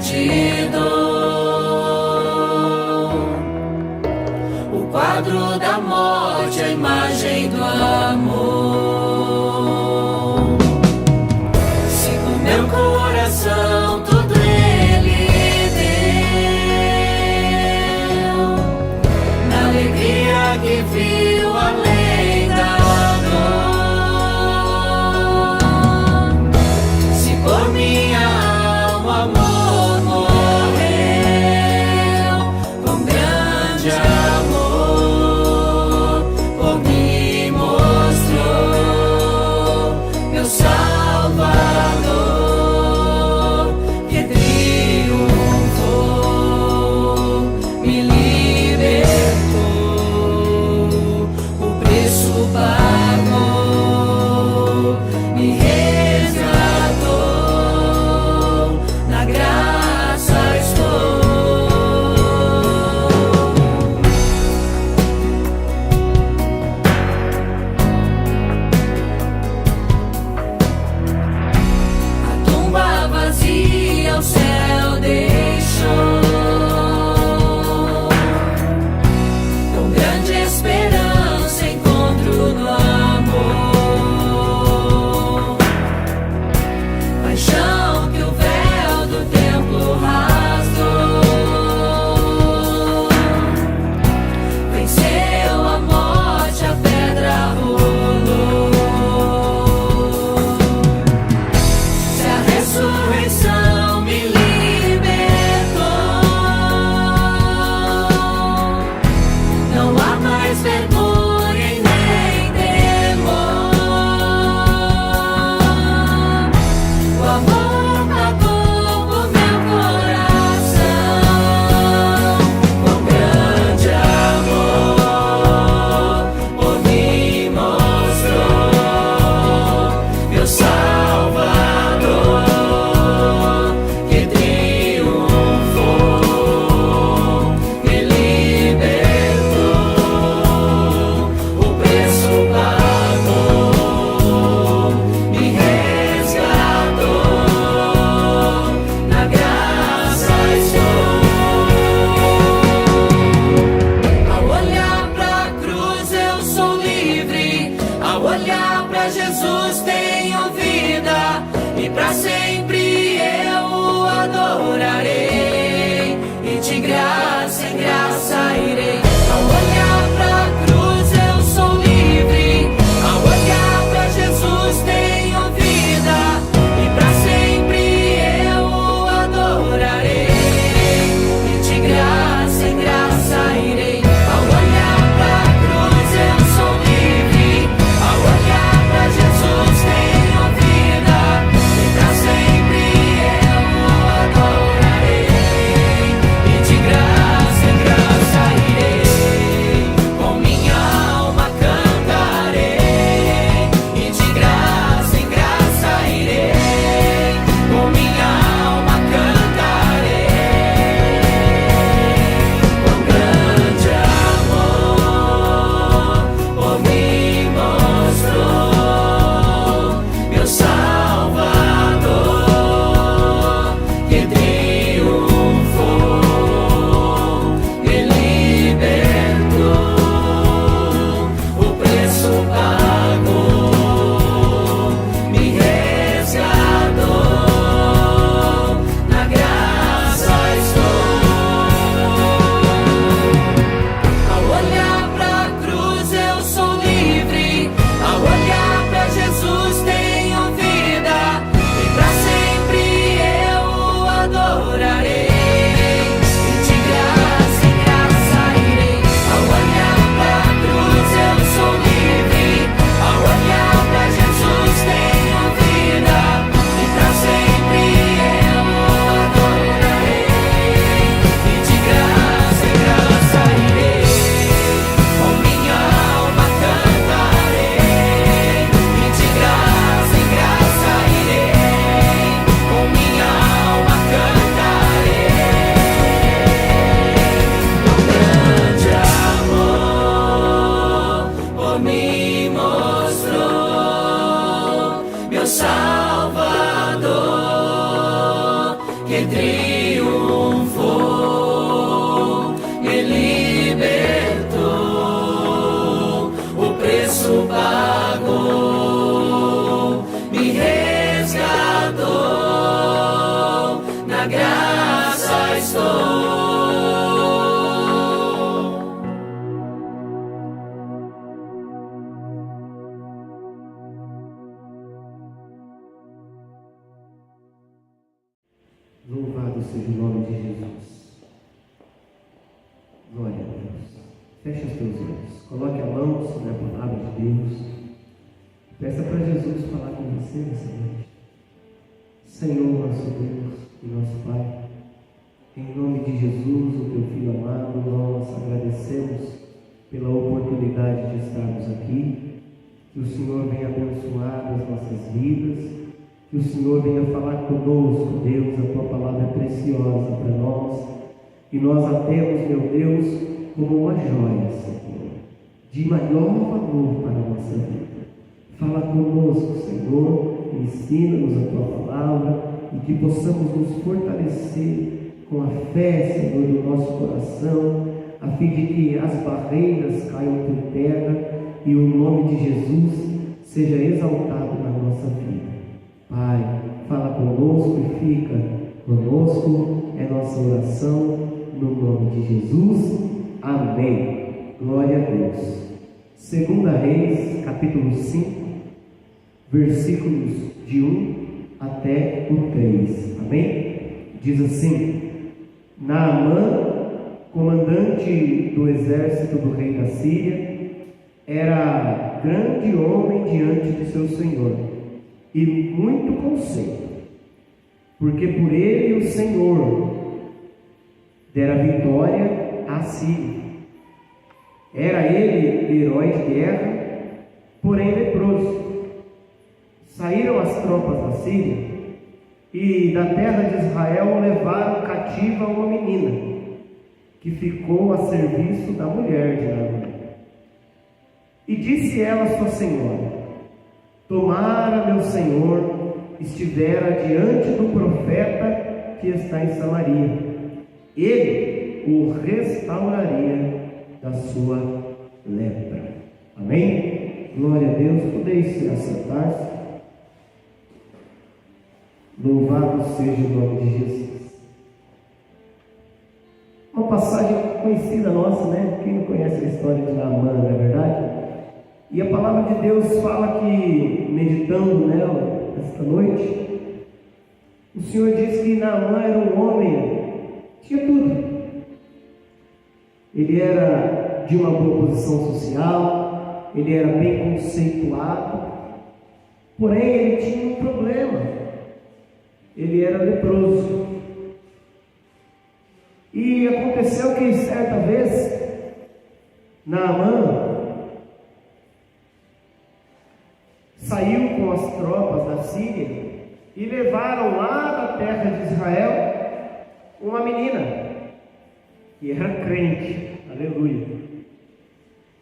te dou. O quadro da morte, a imagem do amor. Sigo meu coração, tudo ele deu. Na alegria que viu além da dor. Se por minha alma, amor morreu, triunfou, me libertou, o preço pagou, me resgatou, na graça estou. Louvado seja o nome de Jesus. Glória a Deus. Feche os teus olhos. Coloque a mão sobre a palavra de Deus. Peça para Jesus falar com você nessa noite. Senhor, nosso Deus e nosso Pai, em nome de Jesus, o teu Filho amado, nós agradecemos pela oportunidade de estarmos aqui. Que o Senhor venha abençoar as nossas vidas. Que o Senhor venha falar conosco, Deus, a tua palavra é preciosa para nós, e nós a temos, meu Deus, como uma joia, Senhor, de maior valor para a nossa vida. Fala conosco, Senhor, ensina-nos a tua palavra, e que possamos nos fortalecer com a fé, Senhor, do nosso coração, a fim de que as barreiras caiam por terra e o nome de Jesus seja exaltado na nossa vida. Pai, fala conosco e fica conosco, é nossa oração, no nome de Jesus, amém. Glória a Deus. 2 Reis, capítulo 5, versículos de 1 até o 3, amém? Diz assim: Naamã, comandante do exército do rei da Síria, era grande homem diante de seu senhor, e muito conceito, porque por ele o Senhor dera vitória à Síria. Era ele herói de guerra, porém leproso. Saíram as tropas da Síria e da terra de Israel levaram cativa uma menina, que ficou a serviço da mulher de Naamã. E disse ela à sua senhora: Tomara meu senhor estivera diante do profeta que está em Samaria, ele o restauraria da sua lepra. Amém? Glória a Deus. Podeis se assentar-se. Louvado seja o nome de Jesus. Uma passagem conhecida nossa, né? Quem não conhece a história de Naamã, não é verdade? E a palavra de Deus fala que, meditando nela esta noite, o Senhor diz que Naamã era um homem, tinha tudo. Ele era de uma boa posição social, ele era bem conceituado, porém ele tinha um problema, ele era leproso. E aconteceu que certa vez, Naamã saiu com as tropas da Síria e levaram lá da terra de Israel uma menina que era crente, aleluia.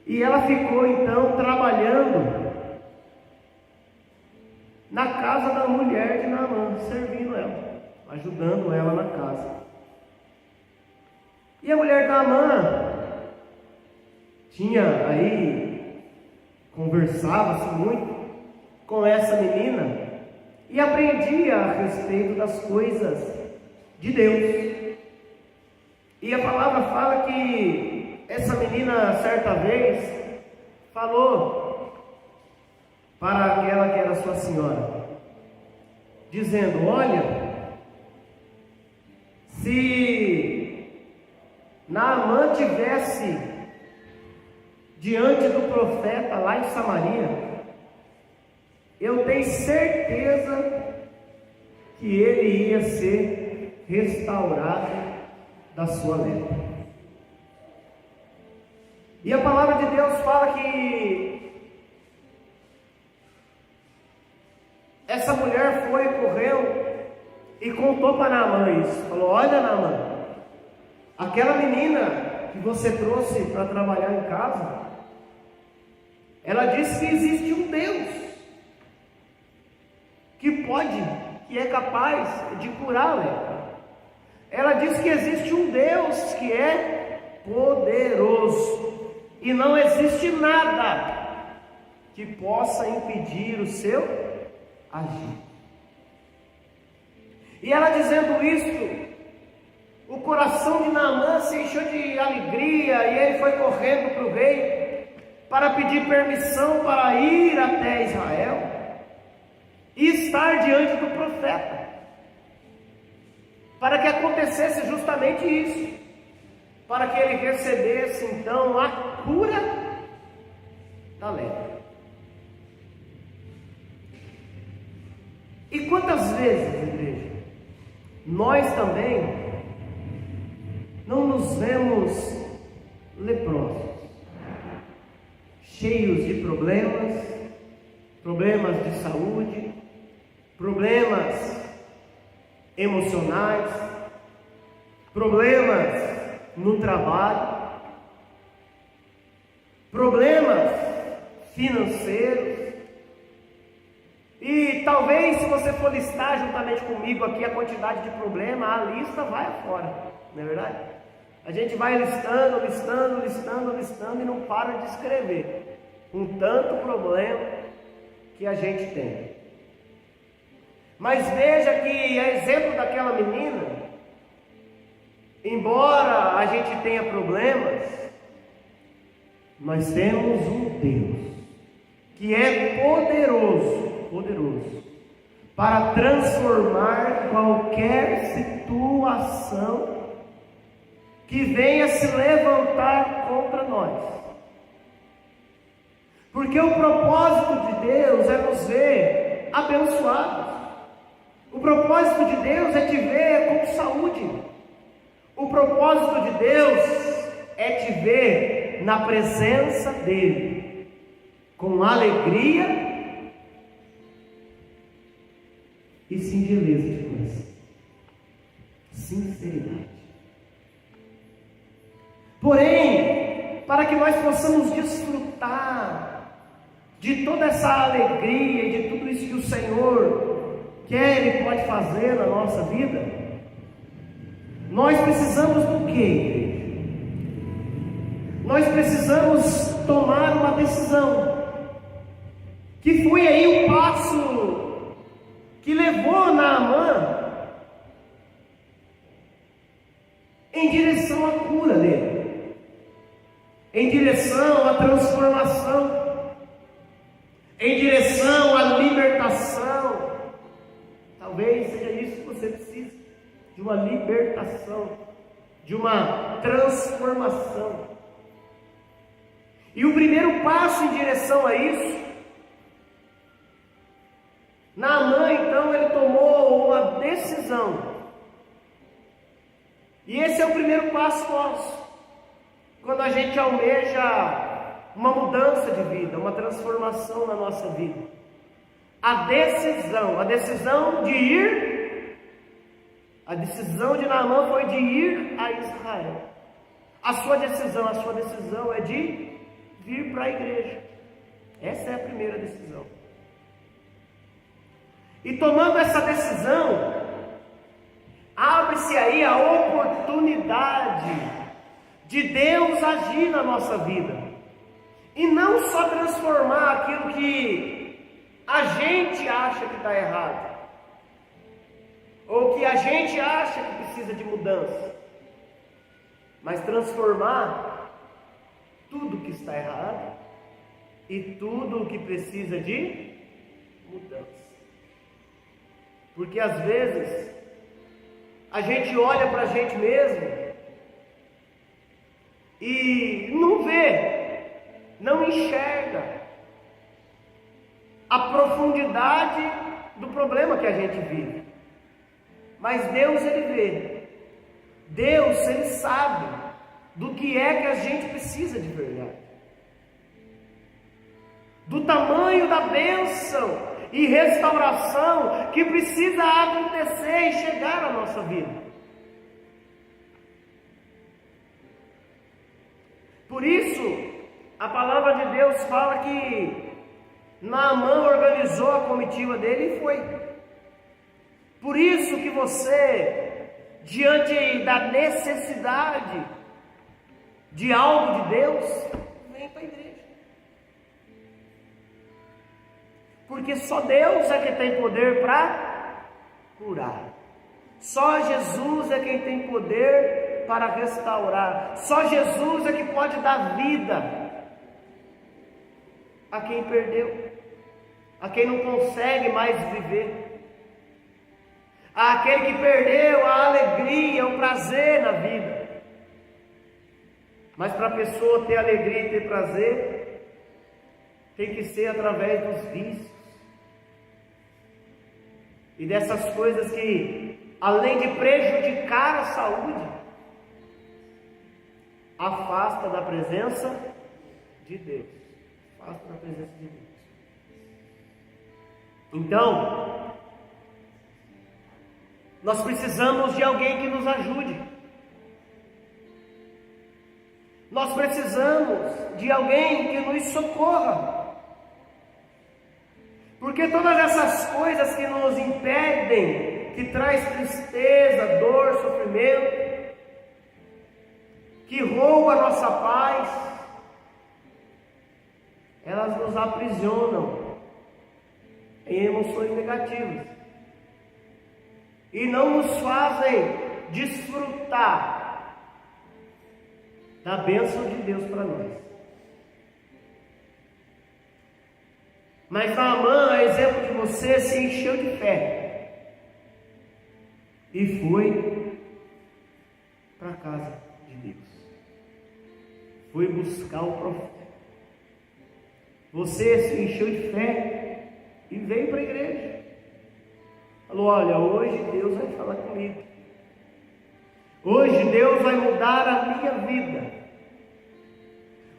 E ela ficou então trabalhando na casa da mulher de Naamã, servindo ela, ajudando ela na casa. E a mulher de Naamã tinha aí, conversava-se muito com essa menina e aprendia a respeito das coisas de Deus. E a palavra fala que essa menina certa vez falou para aquela que era sua senhora, dizendo: olha, se Naamã tivesse diante do profeta lá em Samaria, eu tenho certeza que ele ia ser restaurado da sua lepra. E a palavra de Deus fala que essa mulher foi, correu e contou para Naamã isso. Falou: olha, Naamã, aquela menina que você trouxe para trabalhar em casa, ela disse que existe um Deus que pode, que é capaz de curar a lepra. diz que existe um Deus que é poderoso, e não existe nada que possa impedir o seu agir. E ela dizendo isso, o coração de Naamã se encheu de alegria, e ele foi correndo para o rei para pedir permissão para ir até Israel e estar diante do profeta, para que acontecesse justamente isso, para que ele recebesse então a cura da lepra. E quantas vezes, igreja, nós também não nos vemos leprosos, cheios de problemas de saúde, problemas emocionais, problemas no trabalho, problemas financeiros. E talvez, se você for listar juntamente comigo aqui a quantidade de problemas, a lista vai afora, não é verdade? A gente vai listando e não para de escrever um tanto problema que a gente tem. Mas veja que, a exemplo daquela menina, embora a gente tenha problemas, nós temos um Deus que é poderoso para transformar qualquer situação que venha se levantar contra nós. Porque o propósito de Deus é nos ver abençoados. O propósito de Deus é te ver com saúde. O propósito de Deus é te ver na presença dEle, com alegria e singeleza de coração, sinceridade. Porém, para que nós possamos desfrutar de toda essa alegria e de tudo isso que o Senhor quer e pode fazer na nossa vida, nós precisamos do quê, igreja? Nós precisamos tomar uma decisão, que foi aí o passo que levou Naamã em direção à cura dele, em direção à transformação, em direção à libertação. Talvez seja isso que você precisa, de uma libertação, de uma transformação. E o primeiro passo em direção a isso, Naamã então ele tomou uma decisão. E esse é o primeiro passo nosso, quando a gente almeja uma mudança de vida, uma transformação na nossa vida. A decisão de ir, a decisão de Naamã foi de ir a Israel. A sua decisão é de vir para a igreja. Essa é a primeira decisão. E tomando essa decisão, abre-se aí a oportunidade de Deus agir na nossa vida, e não só transformar aquilo que a gente acha que está errado, ou que a gente acha que precisa de mudança, mas transformar tudo que está errado e tudo o que precisa de mudança. Porque às vezes a gente olha para a gente mesmo e não vê, não enxerga a profundidade do problema que a gente vive. Mas Deus, Ele vê. Deus, Ele sabe do que é que a gente precisa de verdade, do tamanho da bênção e restauração que precisa acontecer e chegar à nossa vida. Por isso, a palavra de Deus fala que Naamã organizou a comitiva dele e foi. Por isso que você diante da necessidade de algo de Deus, vem para a igreja. Porque só Deus é que tem poder para curar. Só Jesus é quem tem poder para restaurar. Só Jesus é que pode dar vida a quem perdeu, a quem não consegue mais viver, àquele que perdeu a alegria, o prazer na vida. Mas para a pessoa ter alegria e ter prazer, tem que ser através dos vícios e dessas coisas que, além de prejudicar a saúde, afasta da presença de Deus. Afasta da presença de Deus. Então, nós precisamos de alguém que nos ajude. Nós precisamos de alguém que nos socorra. Porque todas essas coisas que nos impedem, que traz tristeza, dor, sofrimento, que rouba a nossa paz, elas nos aprisionam em emoções negativas e não nos fazem desfrutar da bênção de Deus para nós. Mas Naamã, a exemplo de você, se encheu de fé e foi para a casa de Deus. Foi buscar o profeta. Você se encheu de fé e veio para a igreja. Falou: olha, hoje Deus vai falar comigo. Hoje Deus vai mudar a minha vida.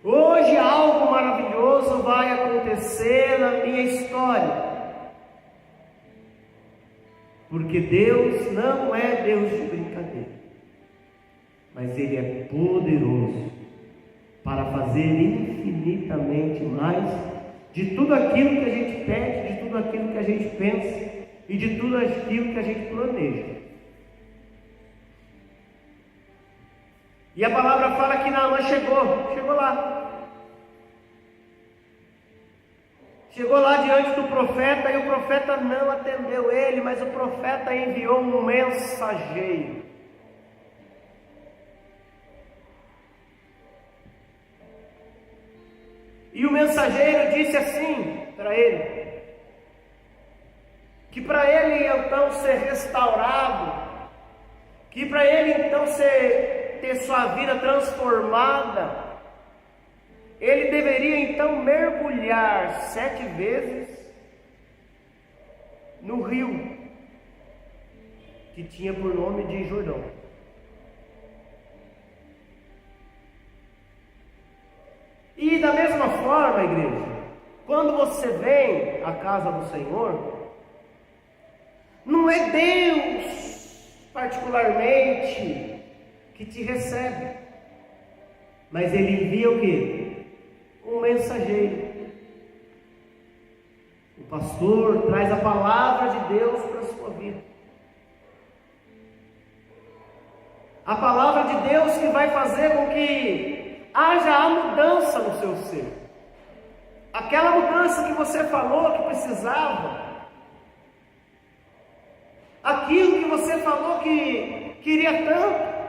Hoje algo maravilhoso vai acontecer na minha história. Porque Deus não é Deus de brincadeira, mas Ele é poderoso para fazer infinitamente mais de tudo aquilo que a gente pede, de tudo aquilo que a gente pensa e de tudo aquilo que a gente planeja. E a palavra fala que Naamã chegou lá. Chegou lá diante do profeta e o profeta não atendeu ele, mas o profeta enviou um mensageiro. E o mensageiro disse assim para ele, que para ele então ser restaurado, que para ele então ter sua vida transformada, ele deveria então mergulhar 7 vezes no rio, que tinha por nome de Jordão. E da mesma forma, igreja, quando você vem à casa do Senhor, não é Deus particularmente que te recebe, mas Ele envia o quê? Um mensageiro. O pastor traz a palavra de Deus para a sua vida. A palavra de Deus que vai fazer com que haja a mudança no seu ser. Aquela mudança que você falou que precisava. Aquilo que você falou que queria tanto.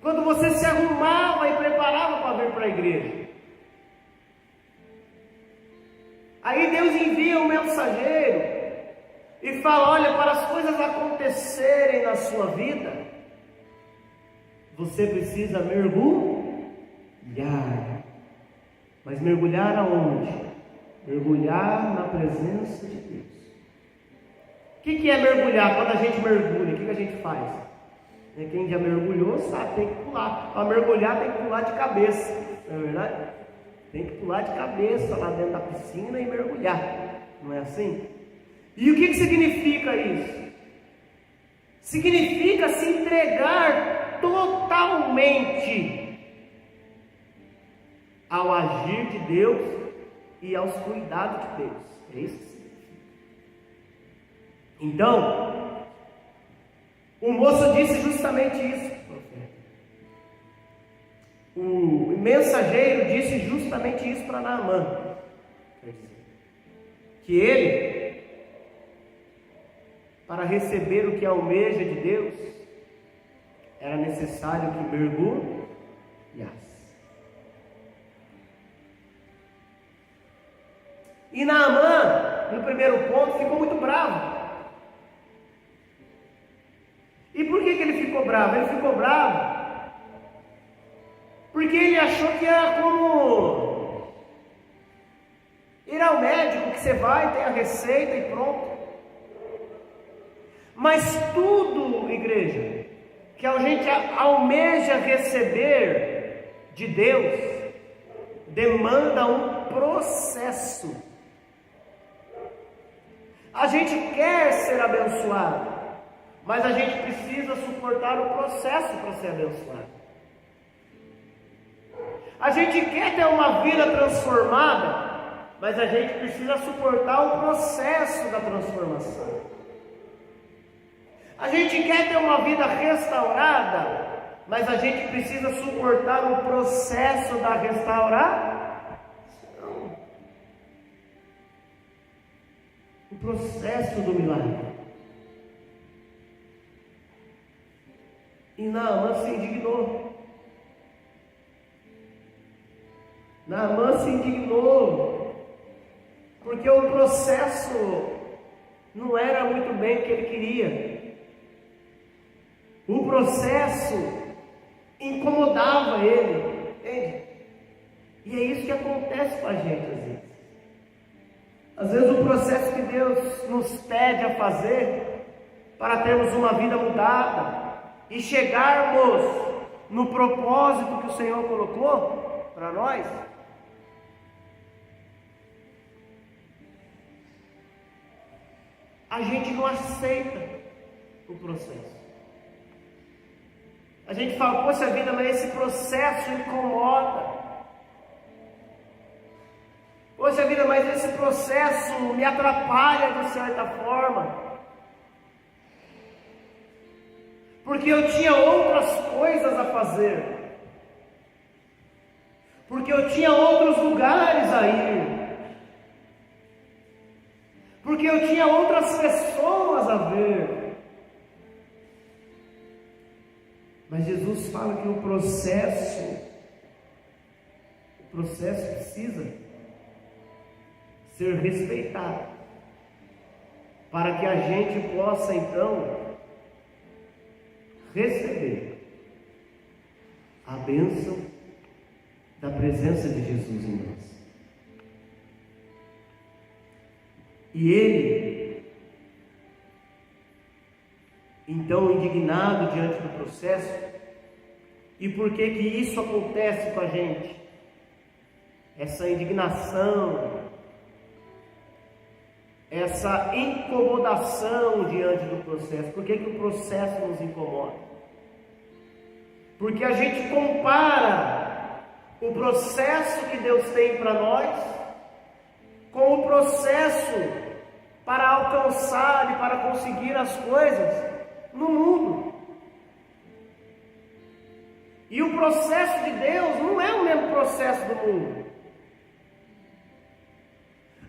Quando você se arrumava e preparava para vir para a igreja. Aí Deus envia um mensageiro e fala: olha, para as coisas acontecerem na sua vida, você precisa mergulhar. Mas mergulhar aonde? Mergulhar na presença de Deus. O que é mergulhar? Quando a gente mergulha, o que a gente faz? Quem já mergulhou sabe, tem que pular. Para mergulhar tem que pular de cabeça, não é verdade? Tem que pular de cabeça lá dentro da piscina e mergulhar, não é assim? E o que significa isso? Significa se entregar totalmente ao agir de Deus e aos cuidados de Deus. É isso que significa. Então, O moço disse justamente isso. O mensageiro disse justamente isso para Naamã. Que ele, para receber o que almeja de Deus, era necessário que mergulhasse. E Naamã, no primeiro ponto, ficou muito bravo. E por que ele ficou bravo? Ele ficou bravo porque ele achou que era como ir ao médico, que você vai, tem a receita e pronto. Mas tudo, igreja, que a gente almeja receber de Deus, demanda um processo. A gente quer ser abençoado, mas a gente precisa suportar o processo para ser abençoado. A gente quer ter uma vida transformada, mas a gente precisa suportar o processo da transformação. A gente quer ter uma vida restaurada, mas a gente precisa suportar o processo da restauração. O processo do milagre. E Naamã se indignou. Naamã se indignou, porque o processo não era muito bem o que ele queria. O processo incomodava ele, entende? E é isso que acontece com a gente às vezes. Às vezes o processo que Deus nos pede a fazer para termos uma vida mudada e chegarmos no propósito que o Senhor colocou para nós, a gente não aceita o processo. A gente fala, poxa vida, mas esse processo incomoda. Poxa vida, mas esse processo me atrapalha de certa forma. Porque eu tinha outras coisas a fazer. Porque eu tinha outros lugares a ir. Porque eu tinha outras pessoas a ver. Mas Jesus fala que o processo precisa ser respeitado, para que a gente possa então receber a bênção da presença de Jesus em nós. E ele, então indignado diante do processo, e por que isso acontece com a gente? Essa indignação, essa incomodação diante do processo. Por que o processo nos incomoda? Porque a gente compara o processo que Deus tem para nós com o processo para alcançar e para conseguir as coisas no mundo. E o processo de Deus não é o mesmo processo do mundo.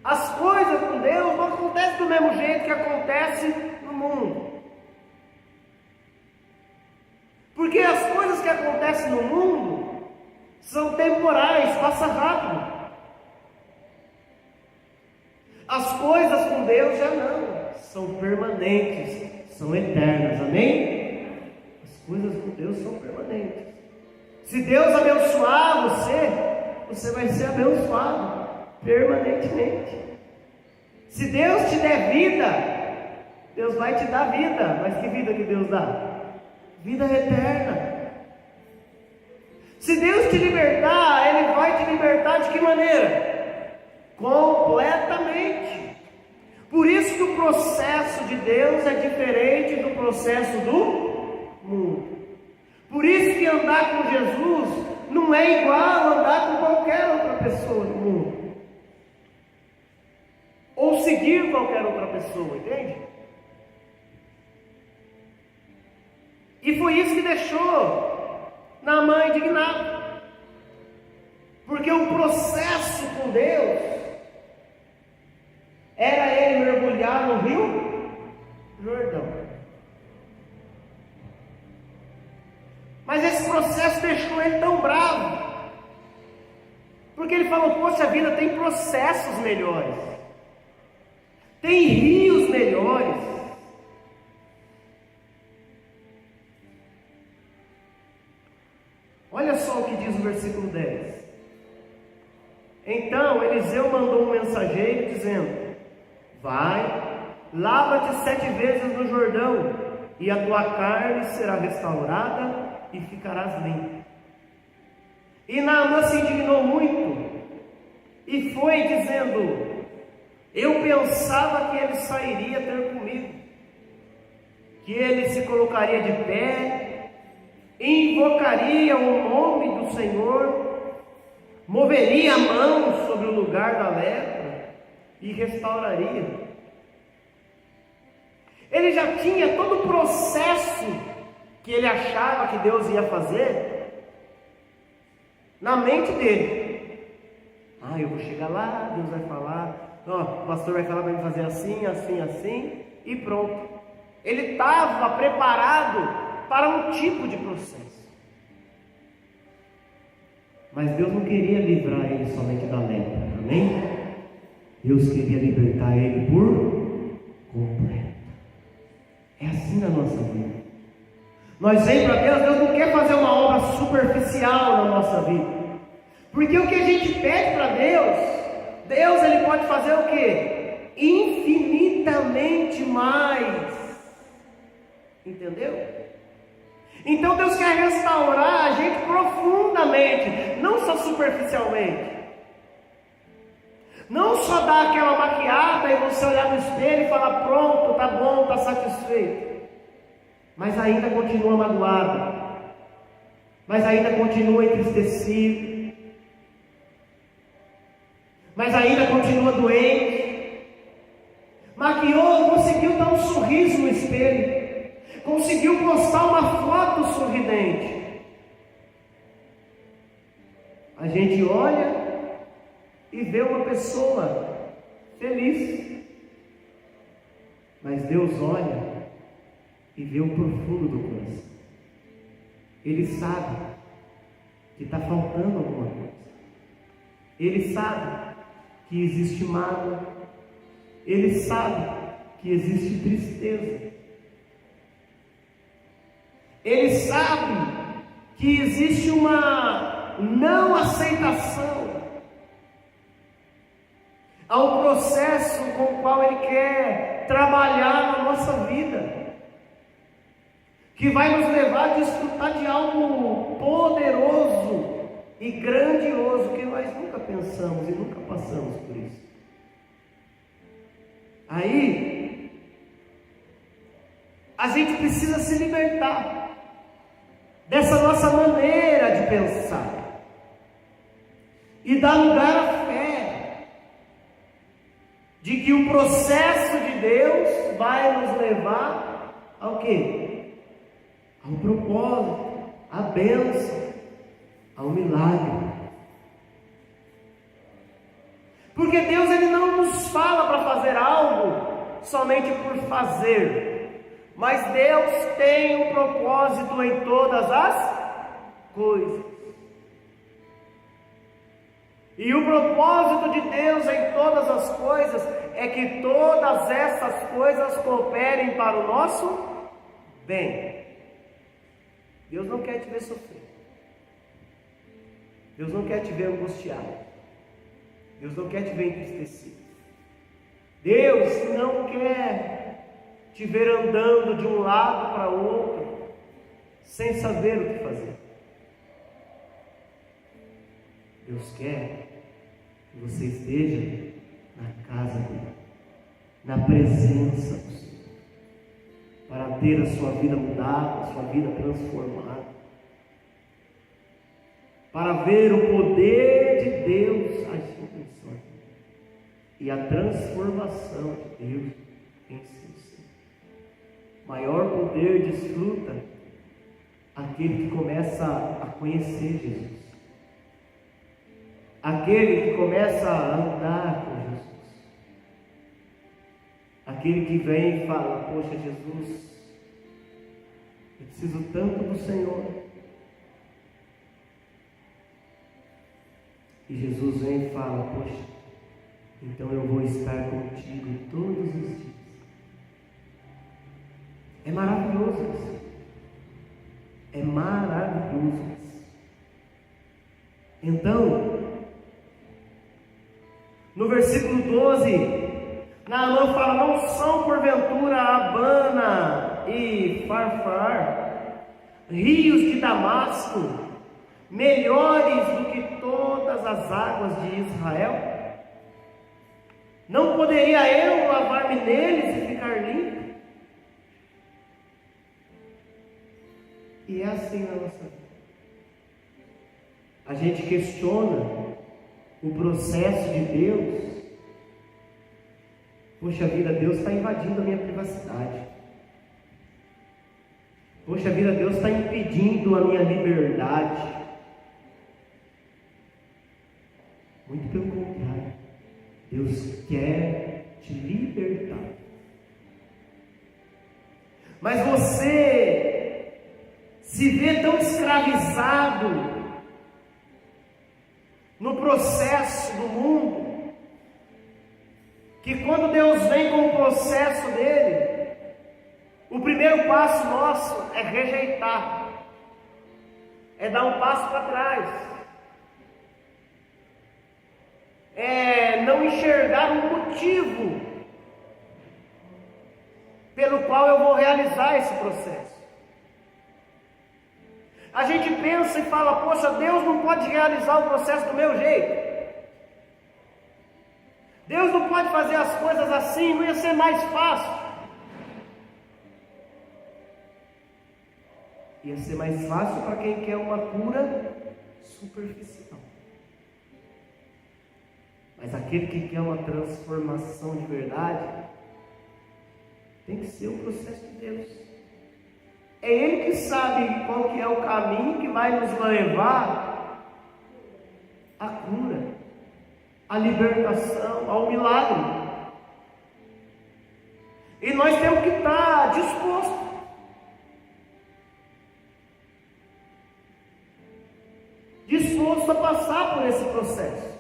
As coisas com Deus não acontecem do mesmo jeito que acontece no mundo. Porque as coisas que acontecem no mundo são temporais, passa rápido. As coisas com Deus já não, são permanentes, são eternas, amém? As coisas com Deus são permanentes. Se Deus abençoar você vai ser abençoado permanentemente. Se Deus te der vida, Deus vai te dar vida. Mas que vida que Deus dá? Vida eterna. Se Deus te libertar, Ele vai te libertar de que maneira? Completamente. Por isso que o processo de Deus é diferente do processo do mundo. Por isso que andar com Jesus não é igual a andar com qualquer outra pessoa no mundo. Ou seguir qualquer outra pessoa, entende? E foi isso que deixou Naamã indignado. Porque o processo com Deus era ele mergulhar no rio Jordão. Mas esse processo deixou ele tão bravo. Porque ele falou, poxa vida, tem processos melhores. Tem rios melhores. Olha só o que diz o versículo 10. Então Eliseu mandou um mensageiro dizendo: vai, lava-te 7 vezes no Jordão, e a tua carne será restaurada e ficarás limpo. E Naamã se indignou muito e foi dizendo: eu pensava que ele sairia ter comigo, que ele se colocaria de pé, invocaria o nome do Senhor, moveria a mão sobre o lugar da lepra e restauraria. Ele já tinha todo o processo que ele achava que Deus ia fazer na mente dele. Eu vou chegar lá, Deus vai falar, o pastor vai falar para me fazer assim, assim, assim, e pronto. Ele estava preparado para um tipo de processo. Mas Deus não queria livrar ele somente da lepra, amém? Deus queria libertar ele por completo. É assim na nossa vida. Nós vemos para Deus, Deus não quer fazer uma obra superficial na nossa vida. Porque o que a gente pede para Deus, Deus ele pode fazer o quê? Infinitamente mais. Entendeu? Então Deus quer restaurar a gente profundamente, não só superficialmente. Não só dar aquela maquiada e você olhar no espelho e falar, pronto, tá bom, tá satisfeito. Mas ainda continua magoado. Mas ainda continua entristecido. Mas ainda continua doente. Maquiou, conseguiu dar um sorriso no espelho. Conseguiu postar uma foto sorridente. A gente olha e vê uma pessoa feliz. Mas Deus olha e vê o profundo do coração. Ele sabe que está faltando alguma coisa. Ele sabe que existe mágoa. Ele sabe que existe tristeza. Ele sabe que existe uma não aceitação ao processo com o qual Ele quer trabalhar na nossa vida, que vai nos levar a desfrutar de algo poderoso e grandioso que nós nunca pensamos e nunca passamos por isso. Aí a gente precisa se libertar dessa nossa maneira de pensar e dar lugar à fé de que o processo de Deus vai nos levar ao quê? Ao propósito, à bênção, ao milagre. Porque Deus ele não nos fala para fazer algo somente por fazer. Mas Deus tem um propósito em todas as coisas. E o propósito de Deus em todas as coisas é que todas essas coisas cooperem para o nosso bem. Deus não quer te ver sofrer. Deus não quer te ver angustiado. Deus não quer te ver entristecido. Deus não quer te ver andando de um lado para o outro, sem saber o que fazer. Deus quer que você esteja na casa dele, na presença do Senhor, para ter a sua vida mudada, a sua vida transformada, para ver o poder de Deus agindo em sua vida e a transformação de Deus em seu ser. Maior poder desfruta aquele que começa a conhecer Jesus, aquele que começa a andar com Jesus, aquele que vem e fala: poxa, Jesus, eu preciso tanto do Senhor. E Jesus vem e fala: poxa, então eu vou estar contigo todos os dias. É maravilhoso isso. É maravilhoso isso. Então, no versículo 12, Naamã fala: não são porventura Abana e Farfar, rios de Damasco, melhores do que todas as águas de Israel? Não poderia eu lavar-me neles e ficar limpo? E é assim na nossa vida. A gente questiona o processo de Deus. Poxa vida, Deus está invadindo a minha privacidade. Poxa vida, Deus está impedindo a minha liberdade. Muito pelo contrário, Deus quer te libertar. Mas você se vê tão escravizado no processo do mundo, que quando Deus vem com o processo dele, o primeiro passo nosso é rejeitar, é dar um passo para trás, é não enxergar um motivo pelo qual eu vou realizar esse processo. A gente pensa e fala: poxa, Deus não pode realizar o processo do meu jeito. Deus não pode fazer as coisas assim, não ia ser mais fácil. Ia ser mais fácil para quem quer uma cura superficial. Mas aquele que quer uma transformação de verdade, tem que ser o processo de Deus. É Ele que sabe qual que é o caminho que vai nos levar à cura, à libertação, ao milagre. E nós temos que estar disposto a passar por esse processo.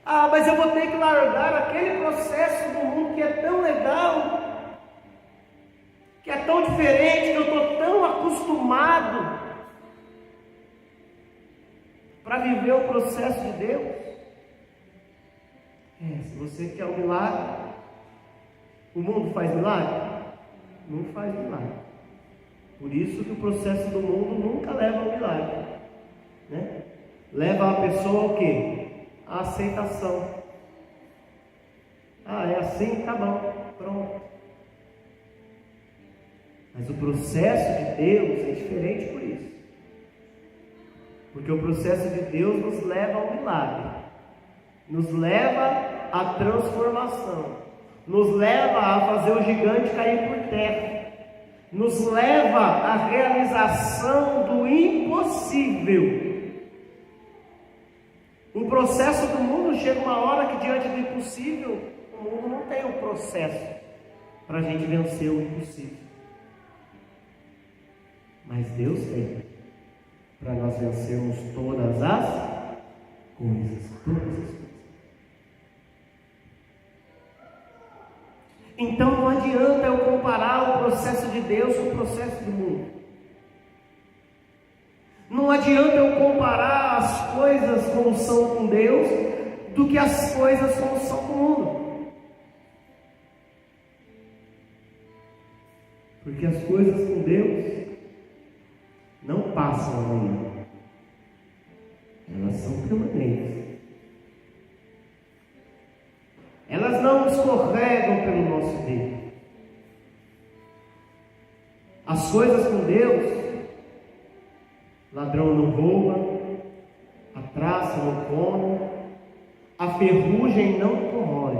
Ah, mas eu vou ter que largar aquele processo do mundo que é tão legal, que é tão diferente, que eu estou tão acostumado para viver o processo de Deus. Se você quer um milagre, o mundo faz milagre? Não faz milagre. Por isso que o processo do mundo nunca leva ao milagre, né? Leva a pessoa ao quê? A aceitação. Ah, é assim? Tá bom, pronto. Mas o processo de Deus é diferente por isso. Porque o processo de Deus nos leva ao milagre, nos leva à transformação, nos leva a fazer o gigante cair por terra, nos leva à realização do impossível. O processo do mundo chega uma hora que, diante do impossível, o mundo não tem um processo para a gente vencer o impossível. Mas Deus tem, para nós vencermos todas as coisas. Então não adianta eu comparar o processo de Deus com o processo do mundo. Não adianta eu comparar as coisas como são com Deus do que as coisas como são com o mundo. Porque as coisas com Deus não passam amanhã, elas são permanentes. Elas não escorregam pelo nosso dedo. As coisas com Deus, ladrão não rouba, a traça não come, a ferrugem não corrói.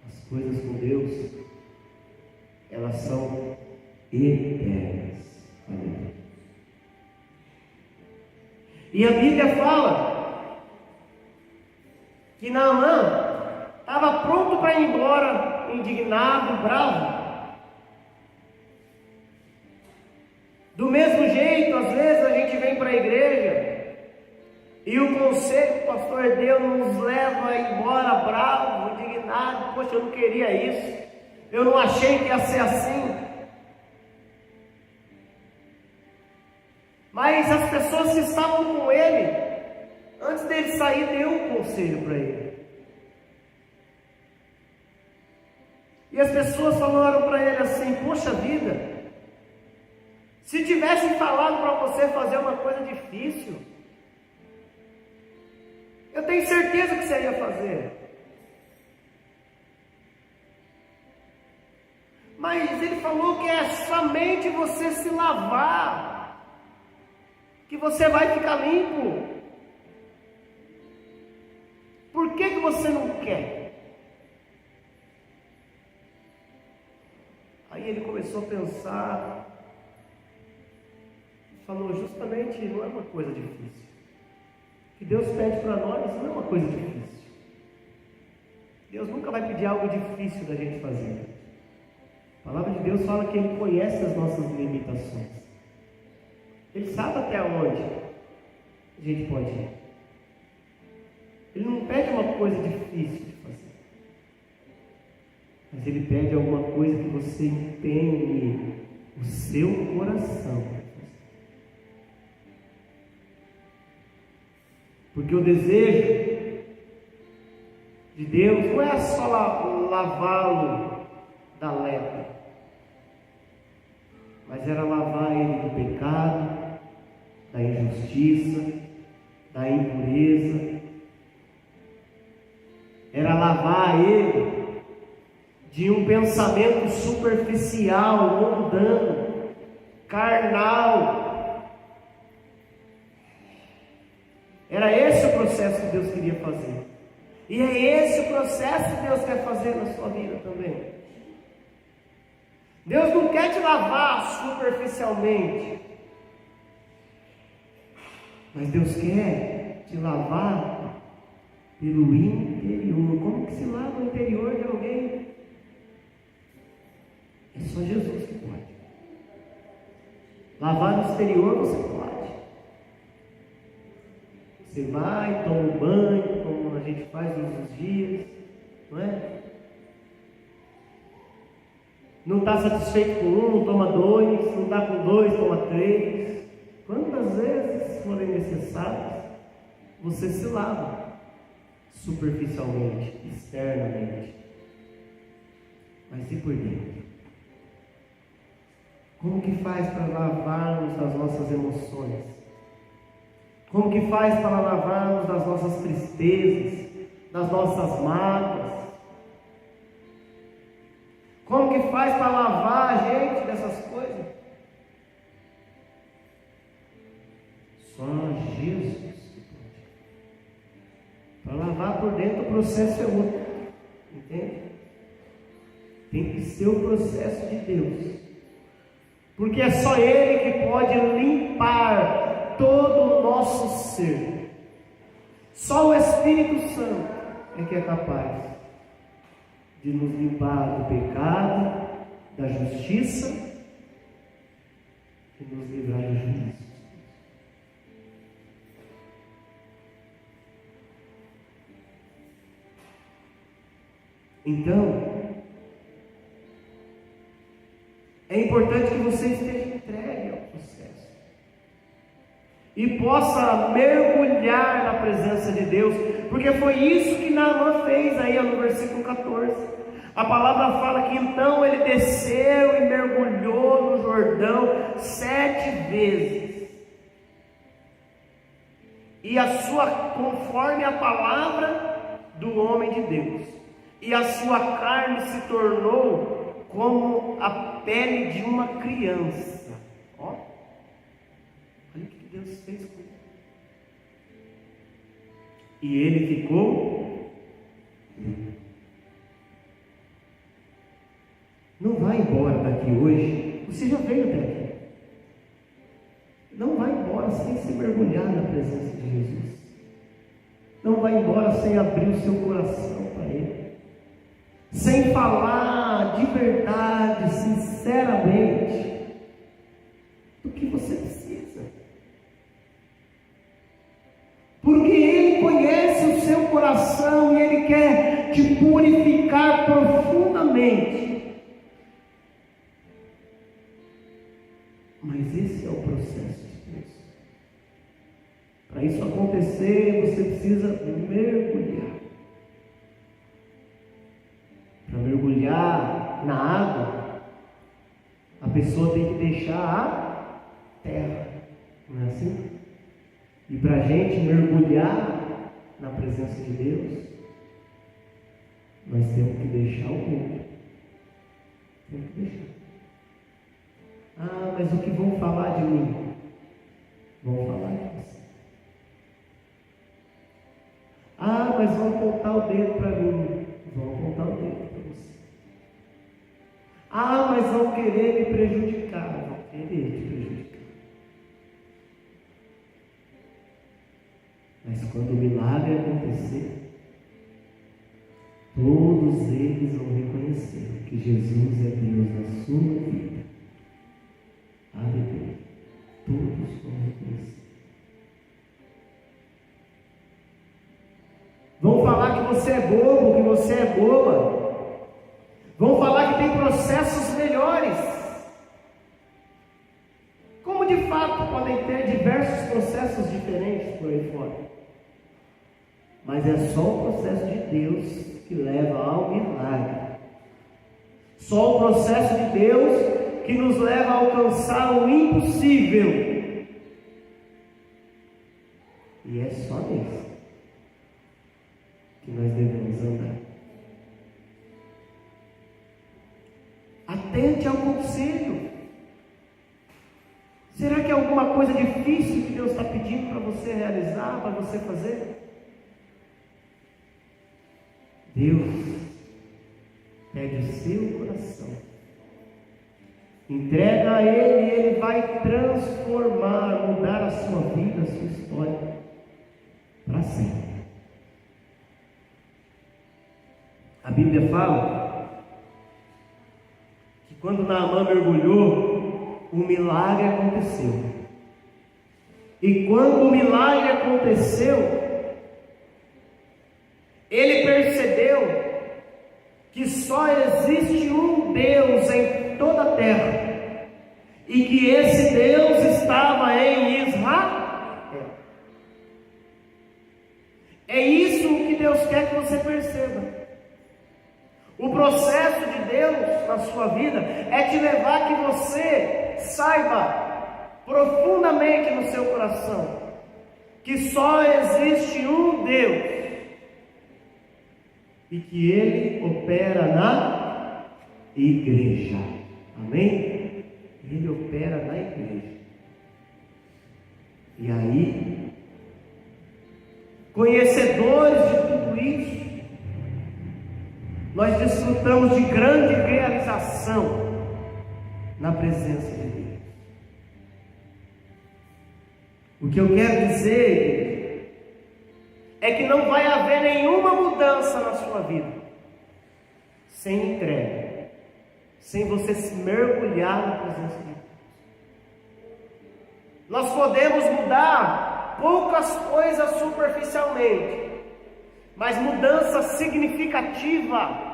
As coisas com Deus elas são eternas. Aleluia. E a Bíblia fala que Naamã estava pronto para ir embora, indignado, bravo. Do mesmo jeito, às vezes a gente vem para a igreja e o conselho que o pastor deu nos leva a ir embora bravo, indignado. Poxa, eu não queria isso, eu não achei que ia ser assim. Mas as pessoas que estavam com ele, antes dele sair, deu um conselho para ele. E as pessoas falaram para ele assim: poxa vida, se tivessem falado para você fazer uma coisa difícil, eu tenho certeza que você ia fazer. Mas ele falou que é somente você se lavar, que você vai ficar limpo. Por que você não quer? Aí ele começou a pensar, falou: justamente não é uma coisa difícil. O que Deus pede para nós não é uma coisa difícil. Deus nunca vai pedir algo difícil da gente fazer. A palavra de Deus fala que Ele conhece as nossas limitações. Ele sabe até onde a gente pode ir. Ele não pede uma coisa difícil de fazer, mas Ele pede alguma coisa que você empenhe o seu coração. Porque o desejo de Deus não é só lavá-lo da lepra, mas era lavar ele do pecado, da injustiça, da impureza. Era lavar ele de um pensamento superficial, mundano, carnal. Era esse o processo que Deus queria fazer. E é esse o processo que Deus quer fazer na sua vida também. Deus não quer te lavar superficialmente, mas Deus quer te lavar pelo interior. Como que se lava o interior de alguém? É só Jesus que pode. Lavar no exterior você pode. Você vai, toma um banho, como a gente faz todos os dias, não é? Não está satisfeito com um, toma dois. Não está com dois, toma três. Quantas vezes forem necessárias, você se lava superficialmente, externamente. Mas e por dentro? Como que faz para lavarmos das nossas emoções? Como que faz para lavarmos das nossas tristezas, das nossas mágoas? Como que faz para lavar a gente dessas coisas? Só Jesus que pode. Para lavar por dentro, o processo é outro. Entende? Tem que ser o processo de Deus. Porque é só Ele que pode limpar todo o nosso ser. Só o Espírito Santo é que é capaz de nos limpar do pecado, da justiça e nos livrar do juízo. Então, é importante que você esteja entregue ao processo e possa mergulhar na presença de Deus, porque foi isso que Naamã fez aí no versículo 14. A palavra fala que então ele desceu e mergulhou no Jordão 7 vezes, e conforme a palavra do homem de Deus, e a sua carne se tornou como a pele de uma criança. Ó, olha o que Deus fez com ele. E ele ficou limpo. não vai embora daqui hoje. Você já veio até aqui. Não vai embora sem se mergulhar na presença de Jesus. Não vai embora sem abrir o seu coração para Ele. Sem falar de verdade, sinceramente, do que você precisa. Porque Ele conhece o seu coração e Ele quer te purificar profundamente. Mas esse é o processo de Deus. Para isso acontecer, você precisa mergulhar. Para mergulhar na água, a pessoa tem que deixar a terra. Não é assim? E para a gente mergulhar na presença de Deus, nós temos que deixar o mundo. Temos que deixar. Ah, mas o que vão falar de mim? Vão falar de você. Ah, mas vão apontar o dedo para mim. Vão apontar o dedo para você. Ah, mas vão querer me prejudicar. Vão querer te prejudicar. Mas quando o milagre acontecer, todos eles vão reconhecer que Jesus é Deus na sua vida. Aleluia. Todos vão reconhecer. Vão falar que você é bobo, que você é boba. Vão falar que tem processos melhores. Como de fato podem ter diversos processos diferentes por aí fora. Mas é só o processo de Deus que leva ao milagre. Só o processo de Deus que nos leva a alcançar o impossível. E é só nesse que nós devemos andar. Atente ao conselho. Será que é alguma coisa difícil que Deus está pedindo para você realizar, para você fazer? Deus pede o seu coração. Entrega a Ele e Ele vai transformar, mudar a sua vida, a sua história para sempre. A Bíblia fala que quando Naamã mergulhou, um milagre aconteceu. E quando o milagre aconteceu, ele percebeu que só existe um Deus em toda a terra, e que esse Deus estava em Israel. É isso que Deus quer que você perceba. O processo de Deus na sua vida é te levar que você saiba profundamente no seu coração que só existe um Deus e que Ele opera na igreja. Amém? Ele opera na igreja. E aí, conhecedores de tudo isso, nós desfrutamos de grande realização na presença de Deus. O que eu quero dizer é que não vai haver nenhuma mudança na sua vida sem entrega, sem você se mergulhar na presença de Deus. Nós podemos mudar poucas coisas superficialmente, mas mudança significativa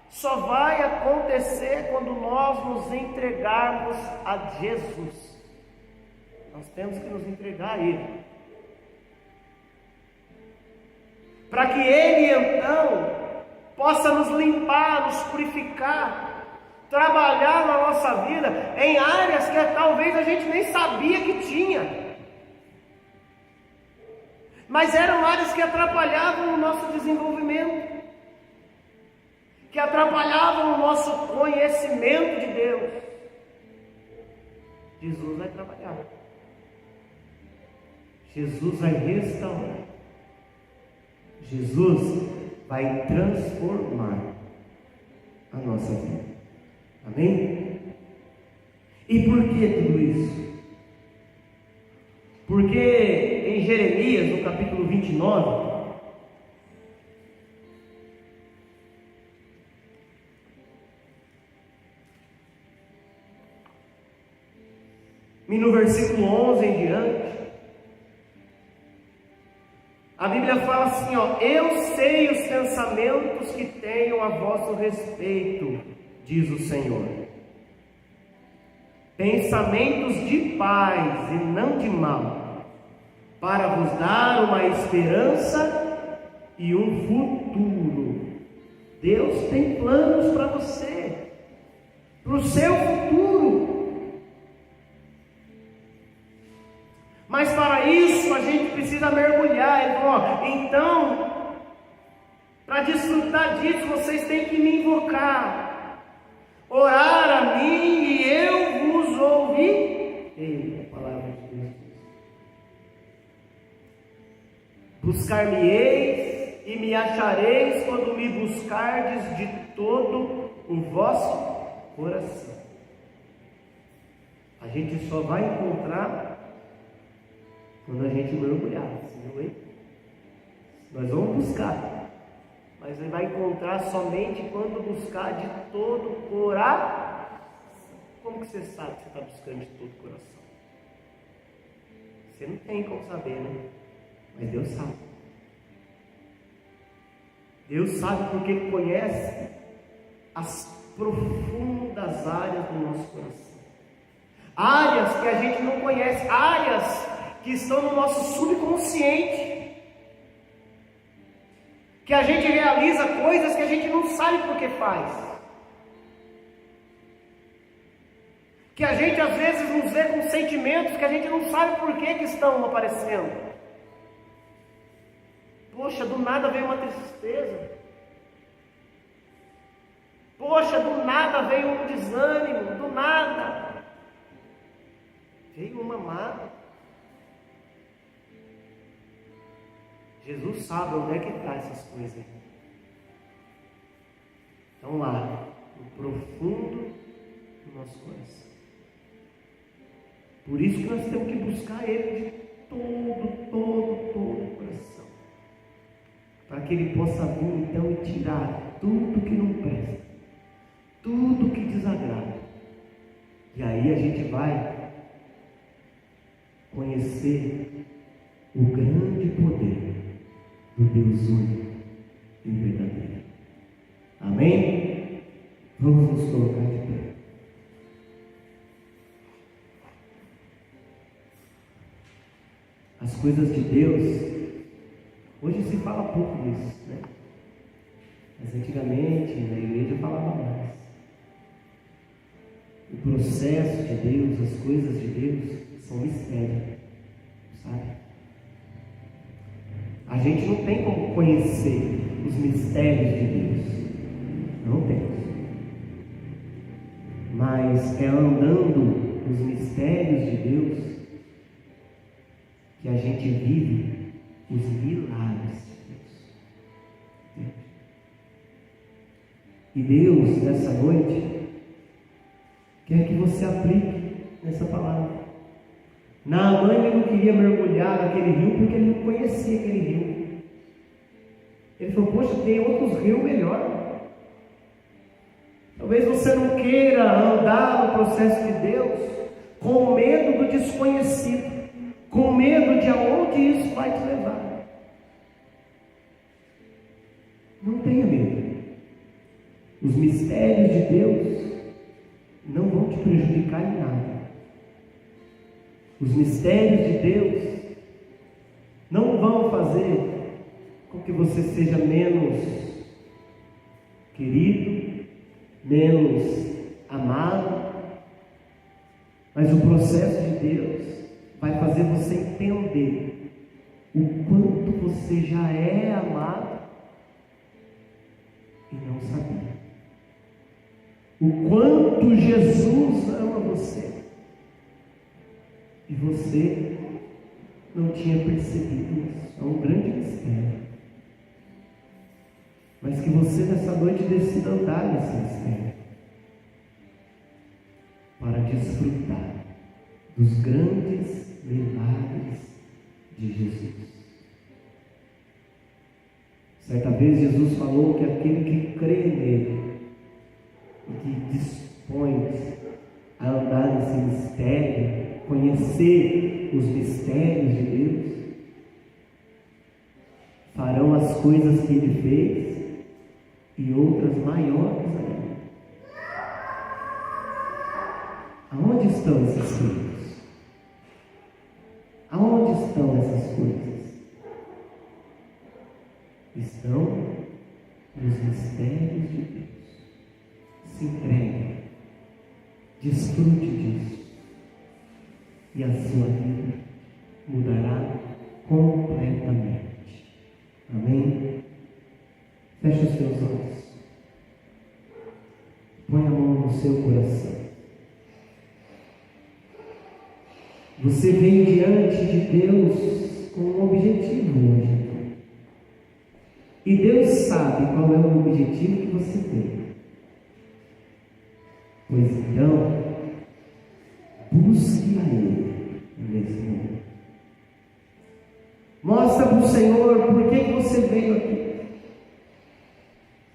só vai acontecer quando nós nos entregarmos a Jesus. Nós temos que nos entregar a Ele, para que Ele então possa nos limpar, nos purificar, trabalhar na nossa vida em áreas que talvez a gente nem sabia que tinha, mas eram áreas que atrapalhavam o nosso desenvolvimento, que atrapalhavam o nosso conhecimento de Deus. Jesus vai trabalhar, Jesus vai restaurar, Jesus vai transformar a nossa vida. Amém? E por que tudo isso? Porque em Jeremias, no capítulo 29, e no versículo 11 em diante, a Bíblia fala assim, eu sei os pensamentos que tenho a vosso respeito, diz o Senhor. Pensamentos de paz e não de mal, para vos dar uma esperança e um futuro. Deus tem planos para você, para o seu futuro. Mas para isso a gente precisa mergulhar. Ele falou, então, para desfrutar disso, vocês têm que me invocar, orar a mim e eu vos ouvirei. A palavra de Deus. Buscar-me-eis e me achareis quando me buscardes de todo o vosso coração. A gente só vai encontrar quando a gente mergulhar, entendeu? Nós vamos buscar, mas ele vai encontrar somente quando buscar de todo o coração. Como que você sabe que você está buscando de todo o coração? Você não tem como saber, né? Mas Deus sabe. Deus sabe porque Ele conhece as profundas áreas do nosso coração. Áreas que a gente não conhece, áreas que estão no nosso subconsciente, que a gente realiza coisas que a gente não sabe por que faz, que a gente às vezes nos vê com sentimentos que a gente não sabe por que estão aparecendo. Poxa, do nada veio uma tristeza, poxa, do nada veio um desânimo, do nada veio uma mágoa. Jesus sabe onde é que está essas coisas. Estão lá, no profundo do nosso coração. Por isso que nós temos que buscar Ele de todo o coração. Para que Ele possa vir então e tirar tudo que não presta, tudo que desagrada. E aí a gente vai conhecer o grande poder do Deus único e verdadeiro. Amém? Vamos nos colocar de pé. As coisas de Deus, hoje se fala pouco disso, né? Mas antigamente na igreja falava mais. O processo de Deus, as coisas de Deus são mistério, sabe? A gente não tem como conhecer os mistérios de Deus, não temos. Mas é andando nos mistérios de Deus que a gente vive os milagres de Deus. E Deus, nessa noite, quer que você aplique nessa palavra. Naamã não queria mergulhar naquele rio porque ele não conhecia aquele rio. Ele falou, poxa, tem outros rios melhor. Talvez você não queira andar no processo de Deus com medo do desconhecido, com medo de aonde isso vai te levar. Não tenha medo. Os mistérios de Deus não vão te prejudicar em nada. Os mistérios de Deus não vão fazer com que você seja menos querido, menos amado, mas o processo de Deus vai fazer você entender o quanto você já é amado e não sabia, o quanto Jesus ama você e você não tinha percebido isso. É um grande mistério, mas que você nessa noite decida andar nesse mistério, para desfrutar dos grandes milagres de Jesus. Certa vez Jesus falou que aquele que crê nele e que dispõe a andar nesse mistério, conhecer os mistérios de Deus, farão as coisas que ele fez e outras maiores ainda. Aonde estão essas coisas? Aonde estão essas coisas? Estão nos mistérios de Deus. Se entregue, desfrute disso, e a sua vida mudará completamente. Amém? Feche os seus olhos. Põe a mão no seu coração. Você vem diante de Deus com um objetivo hoje. E Deus sabe qual é o objetivo que você tem. Pois então, busque a Ele nesse momento. Mostra para o Senhor por que você veio aqui.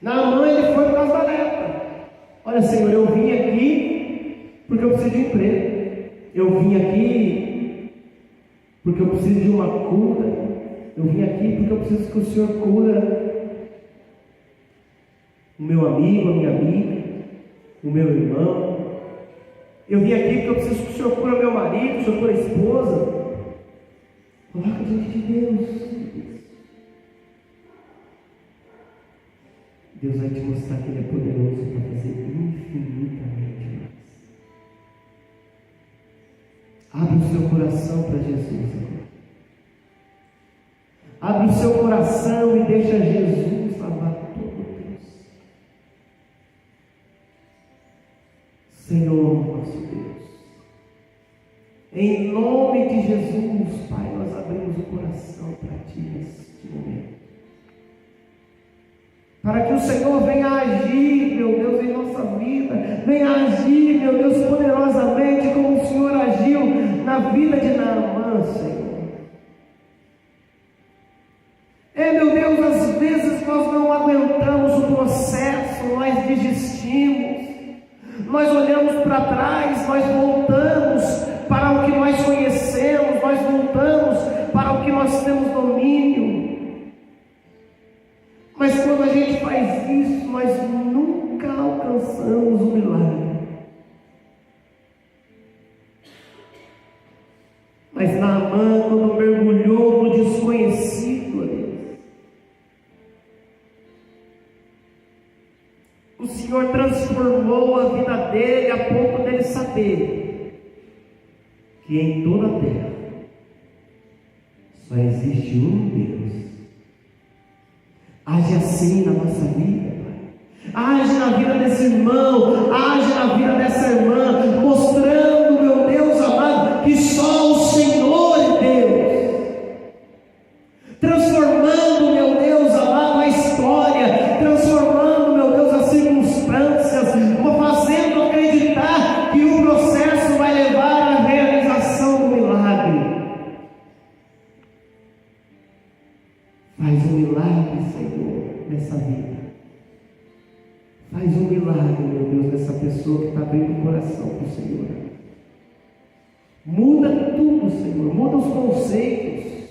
Naamã, ele foi por causa da lepra. Olha, Senhor, eu vim aqui porque eu preciso de emprego. Eu vim aqui porque eu preciso de uma cura. Eu vim aqui porque eu preciso que o Senhor cura o meu amigo, a minha amiga, o meu irmão. Eu vim aqui porque eu preciso que o Senhor cura meu marido, o Senhor cura a esposa. Coloca diante de Deus. Deus vai te mostrar que Ele é poderoso para fazer infinitamente mais. Abre o seu coração para Jesus agora. Abre o seu coração e deixa Jesus lavar todo o teu ser. Senhor nosso Deus, em nome de Jesus, Pai, nós abrimos o coração para Ti neste momento. Para que o Senhor venha agir, meu Deus, em nossa vida. Venha agir, meu Deus, poderosamente, como o Senhor agiu na vida de Naamã, Senhor. Meu Deus, às vezes nós não aguentamos o processo, nós desistimos. Nós olhamos para trás, nós voltamos para o que nós conhecemos, nós voltamos para o que nós temos domínio. Mas quando a gente faz isso, nós nunca alcançamos o milagre. Mas Naamã, quando mergulhou no desconhecido, Deus, o Senhor transformou a vida dele a ponto dele saber que em toda a terra só existe um Deus. Age assim na nossa vida, Pai. Age na vida desse irmão, age na vida dessa irmã, mostrando, meu Deus amado, que só o Senhor é Deus. Transformando, meu Deus amado, a história, transformando, meu Deus, as circunstâncias, fazendo acreditar que o processo vai levar à realização do milagre. Faz um milagre, Senhor, nessa vida. Faz um milagre, meu Deus, nessa pessoa que está abrindo o coração para o Senhor. Muda tudo, Senhor. Muda os conceitos.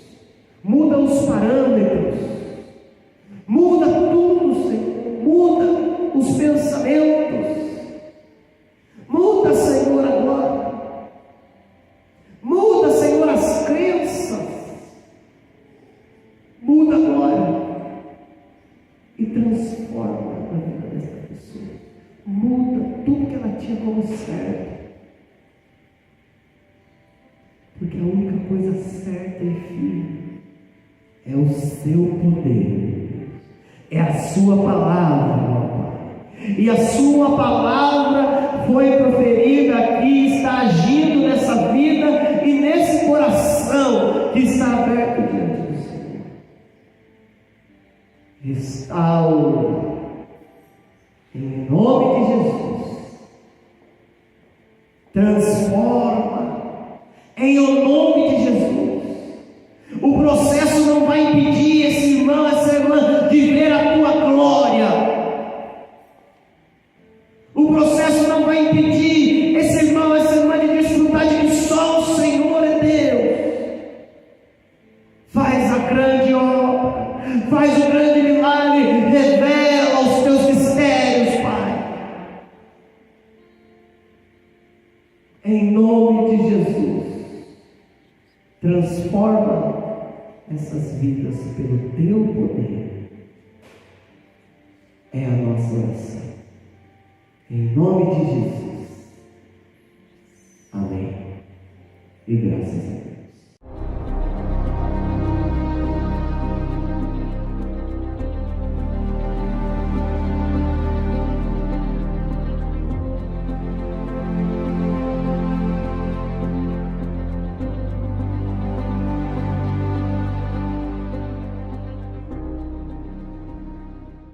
Muda os parâmetros. Muda tudo, Senhor. Muda os pensamentos. Muda, Senhor, agora. Muda, Senhor, as crenças. Muda agora e transforma a vida dessa pessoa. Muda tudo que ela tinha como certo. Porque a única coisa certa e firme é o seu poder, é a sua palavra, meu Pai. E a sua palavra foi proferida aqui, está agindo nessa vida e nesse coração que está aberto diante do Senhor. Restaura em nome de Jesus Transforma, em o nome de Jesus. O processo não vai impedir esse irmão, essa irmã, de ver a tua glória. O processo não vai impedir esse irmão, essa irmã, de desfrutar de que só o Senhor é Deus. Faz a grande obra, faz o grande milagre, revela os teus mistérios, Pai. Em nome de Jesus, transforma essas vidas pelo teu poder. É a nossa oração. Em nome de Jesus.